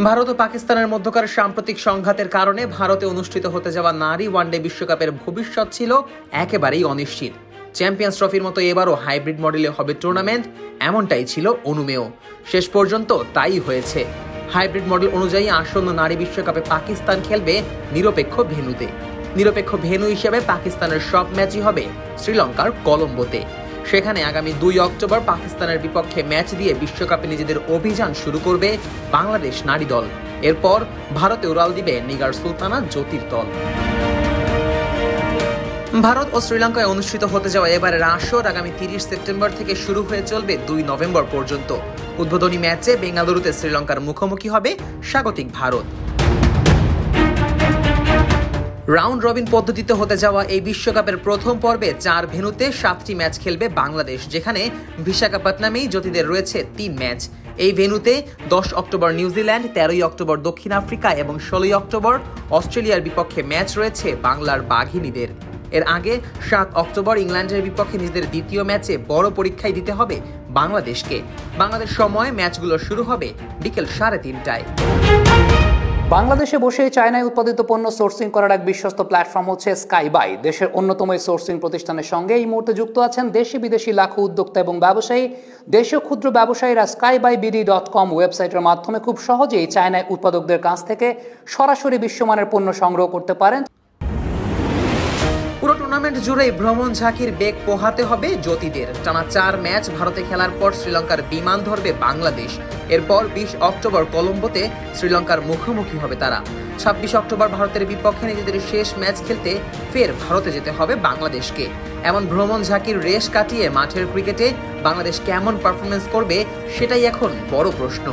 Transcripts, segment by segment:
ভারত ও পাকিস্তানের মধ্যকার সাম্প্রতিক সংঘাতের কারণে ভারতে অনুষ্ঠিত হতে যাওয়া নারী ওয়ানডে বিশ্বকাপের ভবিষ্যৎ ছিল একেবারেই অনিশ্চিত। চ্যাম্পিয়ন্স ট্রফির মতো এবারও হাইব্রিড মডেলে হবে টুর্নামেন্ট, এমনটাই ছিল অনুমেয়। শেষ পর্যন্ত তাই হয়েছে। হাইব্রিড মডেল অনুযায়ী আসন্ন নারী বিশ্বকাপে পাকিস্তান খেলবে নিরপেক্ষ ভেন্যুতে। নিরপেক্ষ ভেন্যু হিসেবে পাকিস্তানের সব ম্যাচই হবে শ্রীলঙ্কার কলম্বোতে। সেখানে আগামী 2 অক্টোবর পাকিস্তানের বিপক্ষে ম্যাচ দিয়ে বিশ্বকাপে নিজেদের অভিযান শুরু করবে বাংলাদেশ নারী দল। এরপর ভারতে উড়াল দিবে নিগার সুলতানা জ্যোতির দল। ভারত ও শ্রীলঙ্কায় অনুষ্ঠিত হতে যাওয়া এবারের আসর আগামী 30 সেপ্টেম্বর থেকে শুরু হয়ে চলবে 2 নভেম্বর পর্যন্ত। উদ্বোধনী ম্যাচে বেঙ্গালুরুতে শ্রীলঙ্কার মুখোমুখি হবে স্বাগতিক ভারত। রাউন্ড রবিন পদ্ধতিতে হতে যাওয়া এই বিশ্বকাপের প্রথম পর্বে 4 ভেন্যুতে 7টি ম্যাচ খেলবে বাংলাদেশ, যেখানে বিশাখাপত্তনমেই জ্যোতিদের রয়েছে 3 ম্যাচ। এই ভেন্যুতে 10 অক্টোবর নিউজিল্যান্ড, 13 অক্টোবর দক্ষিণ আফ্রিকা এবং 16 অক্টোবর অস্ট্রেলিয়ার বিপক্ষে ম্যাচ রয়েছে বাংলার বাঘিনীদের। এর আগে 7 অক্টোবর ইংল্যান্ডের বিপক্ষে নিজেদের দ্বিতীয় ম্যাচে বড় পরীক্ষায় দিতে হবে বাংলাদেশকে। বাংলাদেশ সময় ম্যাচগুলো শুরু হবে বিকেল 3:30টায়। বাংলাদেশে বসে চায়নায় উৎপাদিত পণ্য সোর্সিং করার এক বিশ্বস্ত প্ল্যাটফর্ম হচ্ছে স্কাই বাই। দেশের অন্যতম এই সোর্সিং প্রতিষ্ঠানের সঙ্গে এই মুহূর্তে যুক্ত আছেন দেশি বিদেশি লাখো উদ্যোক্তা এবং ব্যবসায়ী। দেশীয় ক্ষুদ্র ব্যবসায়ীরা skybybd.com ওয়েবসাইটের মাধ্যমে খুব সহজেই চায়নায় উৎপাদকদের কাছ থেকে সরাসরি বিশ্বমানের পণ্য সংগ্রহ করতে পারেন। পুরো টুর্নামেন্ট জুড়েই ভ্রমণ ঝাঁকির বেগ পোহাতে হবে জ্যোতিদের। টানা 4 ম্যাচ ভারতে খেলার পর শ্রীলঙ্কার বিমান ধরবে বাংলাদেশ। এরপর 20 অক্টোবর কলম্বোতে শ্রীলঙ্কার মুখোমুখি হবে তারা। 26 অক্টোবর ভারতের বিপক্ষে নিজেদের শেষ ম্যাচ খেলতে ফের ভারতে যেতে হবে বাংলাদেশকে। এমন ভ্রমণ ঝাঁকির রেশ কাটিয়ে মাঠের ক্রিকেটে বাংলাদেশ কেমন পারফরমেন্স করবে সেটাই এখন বড় প্রশ্ন।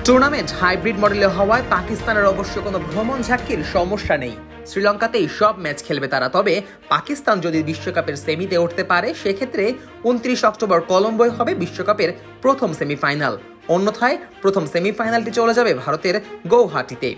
টুর্নামেন্ট হাইব্রিড মডেলে হওয়ায় পাকিস্তানের অবশ্য কোনো ভ্রমণ ঝাঁকির সমস্যা নেই। শ্রীলঙ্কাতেই সব ম্যাচ খেলবে তারা। তবে পাকিস্তান যদি বিশ্বকাপের সেমিতে উঠতে পারে, সেক্ষেত্রে 29 অক্টোবর কলম্বোয় হবে বিশ্বকাপের প্রথম সেমিফাইনাল। অন্যথায় প্রথম সেমিফাইনালটি চলে যাবে ভারতের গৌহাটিতে।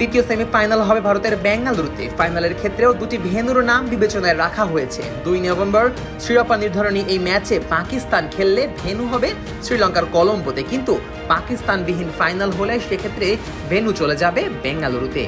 দ্বিতীয় সেমিফাইনাল হবে ভারতের বেঙ্গালুরুতে। ফাইনালের ক্ষেত্রেও 2টি ভেন্যুর নাম বিবেচনায় রাখা হয়েছে। 2 নভেম্বর শিরোপা নির্ধারণী এই ম্যাচে পাকিস্তান খেললে ভেন্যু হবে শ্রীলঙ্কার কলম্বোতে, কিন্তু পাকিস্তানবিহীন ফাইনাল হলে সেক্ষেত্রে ভেন্যু চলে যাবে বেঙ্গালুরুতে।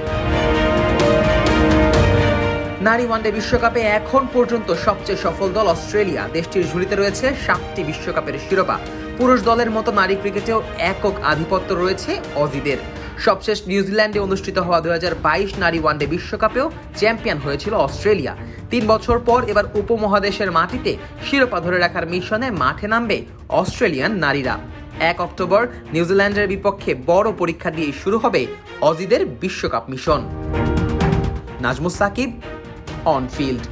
নারী ওয়ানডে বিশ্বকাপে এখন পর্যন্ত সবচেয়ে সফল দল অস্ট্রেলিয়া। দেশটির ঝুলিতে রয়েছে 7টি বিশ্বকাপের শিরোপা। পুরুষ দলের মতো নারী ক্রিকেটেও একক আধিপত্য রয়েছে অজিদের। সবশেষ নিউজিল্যান্ডে অনুষ্ঠিত হওয়া 2022 নারী ওয়ানডে বিশ্বকাপেও চ্যাম্পিয়ন হয়েছিল অস্ট্রেলিয়া। 3 বছর পর এবার উপমহাদেশের মাটিতে শিরোপা ধরে রাখার মিশনে মাঠে নামবে অস্ট্রেলিয়ান নারীরা। 1 অক্টোবর নিউজিল্যান্ডের বিপক্ষে বড় পরীক্ষা দিয়ে শুরু হবে অজিদের বিশ্বকাপ মিশন। Najmus Sakib, on field.